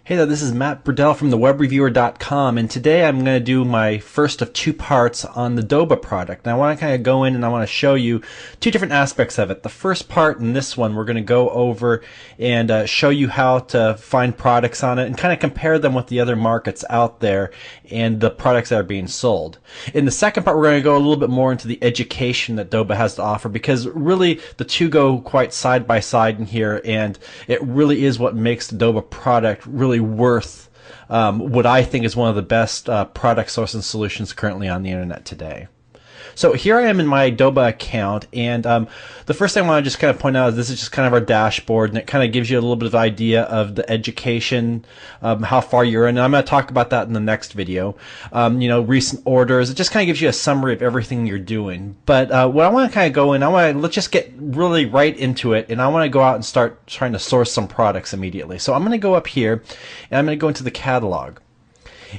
Hey there, this is Matt Burdell from thewebreviewer.com, and today I'm going to do my first of two parts on the Doba product. And I want to kind of go in and I want to show you two different aspects of it. The first part in this one, we're going to go over and show you how to find products on it and kind of compare them with the other markets out there and the products that are being sold. In the second part, we're going to go a little bit more into the education that Doba has to offer, because really the two go quite side by side in here, and it really is what makes the Doba product really worth what I think is one of the best product sourcing solutions currently on the internet today. So here I am in my Doba account, and the first thing I want to just kind of point out is this is just kind of our dashboard, and it kind of gives you a little bit of idea of the education, how far you're in. And I'm going to talk about that in the next video. Recent orders. It just kind of gives you a summary of everything you're doing. But what I want to kind of go in, let's just get really right into it, and I want to go out and start trying to source some products immediately. So I'm going to go up here, and I'm going to go into the catalog.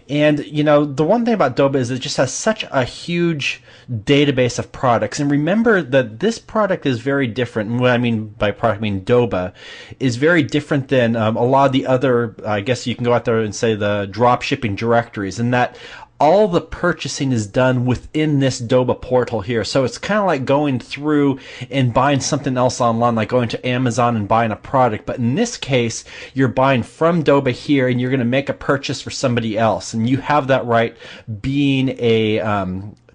And, the one thing about Doba is it just has such a huge database of products. And remember that this product is very different. And what I mean by product, I mean Doba, is very different than a lot of the other, I guess you can go out there and say, the drop shipping directories, in that all the purchasing is done within this Doba portal here. So it's kind of like going through and buying something else online, like going to Amazon and buying a product. But in this case, you're buying from Doba here, and you're going to make a purchase for somebody else. And you have that right being a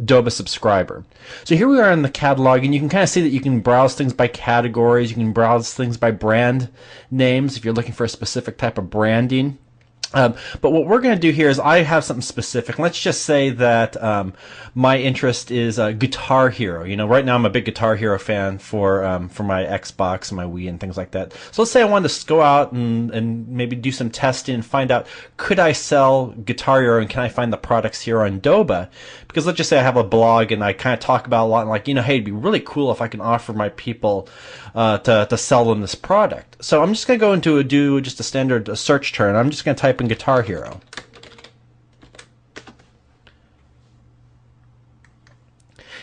Doba subscriber. So here we are in the catalog, and you can kind of see that you can browse things by categories. You can browse things by brand names if you're looking for a specific type of branding. But what we're going to do here is I have something specific. Let's just say that my interest is Guitar Hero. Right now I'm a big Guitar Hero fan for my Xbox and my Wii and things like that. So let's say I wanted to go out and maybe do some testing and find out, could I sell Guitar Hero, and can I find the products here on Doba? Because let's just say I have a blog and I kind of talk about a lot, and like, hey, it'd be really cool if I can offer my people to sell them this product. So I'm just going to go into do just a standard search term. I'm just going to type in Guitar Hero.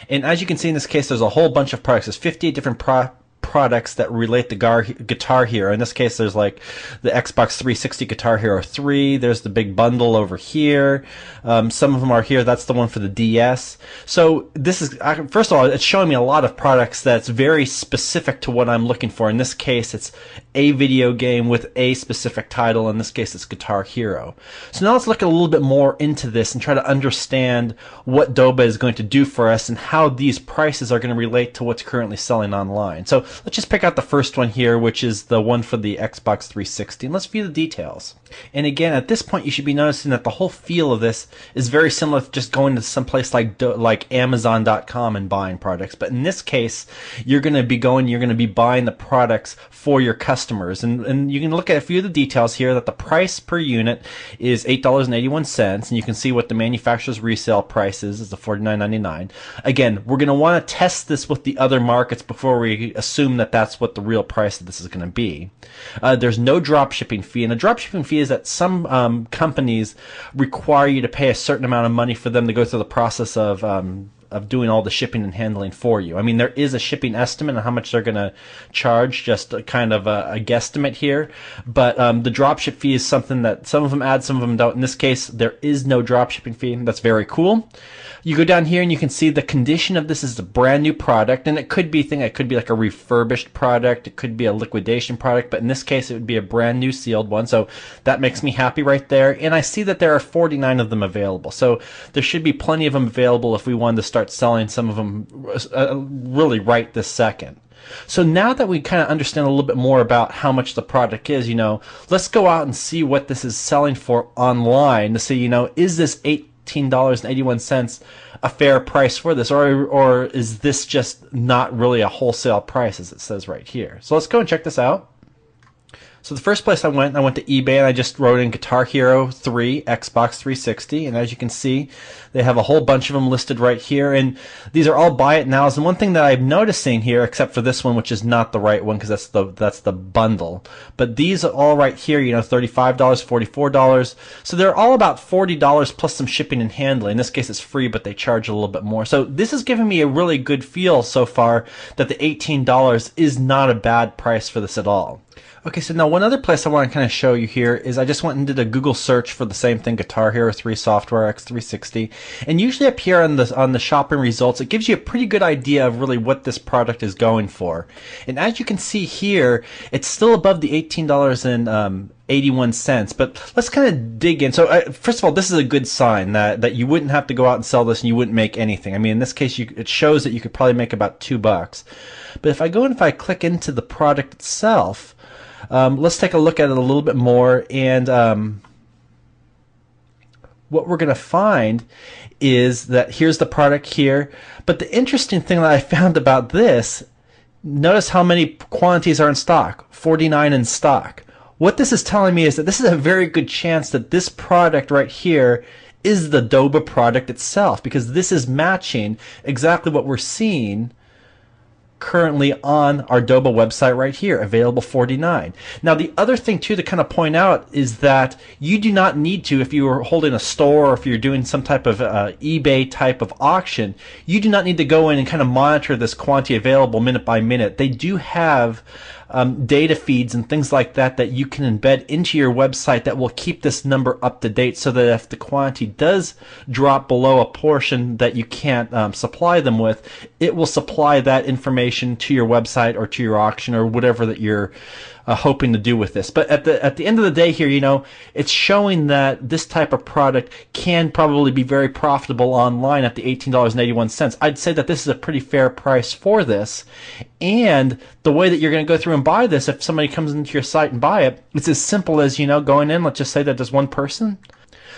And as you can see in this case, there's a whole bunch of products. There's 58 different products that relate to Guitar Hero. In this case, there's like the Xbox 360 Guitar Hero 3. There's the big bundle over here. Some of them are here. That's the one for the DS. So this is, first of all, it's showing me a lot of products that's very specific to what I'm looking for. In this case, it's a video game with a specific title. In this case, it's Guitar Hero. So now let's look a little bit more into this and try to understand what Doba is going to do for us and how these prices are going to relate to what's currently selling online. So let's just pick out the first one here, which is the one for the Xbox 360, and let's view the details. And again, at this point, you should be noticing that the whole feel of this is very similar to just going to some place like Amazon.com and buying products. But in this case, you're going to be buying the products for your customers. And you can look at a few of the details here, that the price per unit is $8.81, and you can see what the manufacturer's resale price is the $49.99. Again, we're going to want to test this with the other markets before we assume that that's what the real price of this is going to be. There's no drop shipping fee, and a drop shipping fee is that some companies require you to pay a certain amount of money for them to go through the process of doing all the shipping and handling for you. I mean, there is a shipping estimate on how much they're going to charge, just a kind of a guesstimate here. But the dropship fee is something that some of them add, some of them don't. In this case, there is no dropshipping fee. That's very cool. You go down here and you can see the condition of this is a brand new product, and it could be like a refurbished product, it could be a liquidation product, but in this case it would be a brand new sealed one, so that makes me happy right there. And I see that there are 49 of them available, so there should be plenty of them available if we wanted to start selling some of them really right this second. So now that we kind of understand a little bit more about how much the product is, let's go out and see what this is selling for online to see, is this $18.81 a fair price for this, or is this just not really a wholesale price as it says right here? So let's go and check this out. So the first place I went to eBay, and I just wrote in Guitar Hero 3 Xbox 360, and as you can see, they have a whole bunch of them listed right here, and these are all buy it nows. And one thing that I'm noticing here, except for this one, which is not the right one because that's the bundle, but these are all right here, $35, $44. So they're all about $40 plus some shipping and handling. In this case, it's free, but they charge a little bit more. So this is giving me a really good feel so far that the $18 is not a bad price for this at all. Okay, so now one other place I want to kind of show you here is I just went and did a Google search for the same thing, Guitar Hero 3 Software X360, and usually up here on the shopping results, it gives you a pretty good idea of really what this product is going for. And as you can see here, it's still above the $18.81, but let's kind of dig in. So first of all, this is a good sign that you wouldn't have to go out and sell this and you wouldn't make anything. I mean, in this case, it shows that you could probably make about $2. But if I go and if I click into the product itself, let's take a look at it a little bit more, and what we're going to find is that here's the product here. But the interesting thing that I found about this, notice how many quantities are in stock, 49 in stock. What this is telling me is that this is a very good chance that this product right here is the Doba product itself, because this is matching exactly what we're seeing currently on our Doba website right here, available 49. Now the other thing too to kind of point out is that you do not need to, if you are holding a store or if you're doing some type of eBay type of auction, you do not need to go in and kind of monitor this quantity available minute by minute. They do have data feeds and things like that that you can embed into your website that will keep this number up to date, so that if the quantity does drop below a portion that you can't supply them with, it will supply that information to your website or to your auction or whatever that you're hoping to do with this. But at the end of the day here, you know, it's showing that this type of product can probably be very profitable online at the $18.81. I'd say that this is a pretty fair price for this. And the way that you're going to go through and buy this, if somebody comes into your site and buy it, it's as simple as, you know, going in, let's just say that there's one person.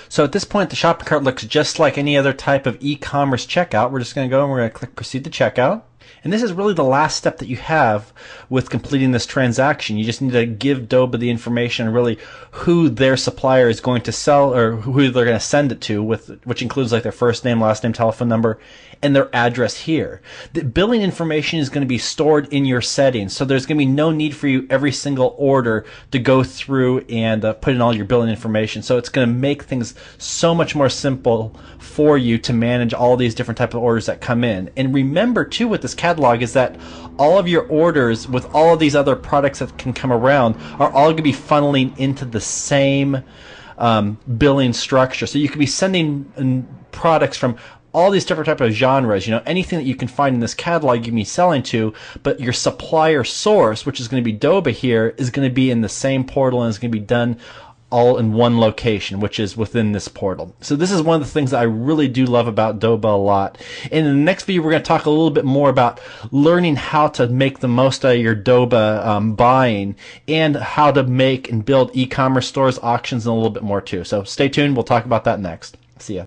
So at this point, the shopping cart looks just like any other type of e-commerce checkout. We're just going to go and we're going to click proceed to checkout. And this is really the last step that you have with completing this transaction. You just need to give Doba the information, really who their supplier is going to sell or who they're going to send it to, which includes like their first name, last name, telephone number, and their address here. The billing information is going to be stored in your settings, so there's going to be no need for you every single order to go through and put in all your billing information. So it's going to make things so much more simple for you to manage all these different type of orders that come in. And remember too with this catalog is that all of your orders with all of these other products that can come around are all going to be funneling into the same billing structure. So you could be sending products from all these different types of genres, you know, anything that you can find in this catalog you can be selling to, but your supplier source, which is going to be Doba here, is going to be in the same portal and is going to be done all in one location, which is within this portal. So this is one of the things that I really do love about Doba a lot. And in the next video, we're going to talk a little bit more about learning how to make the most out of your Doba buying and how to make and build e-commerce stores, auctions, and a little bit more too. So stay tuned. We'll talk about that next. See ya.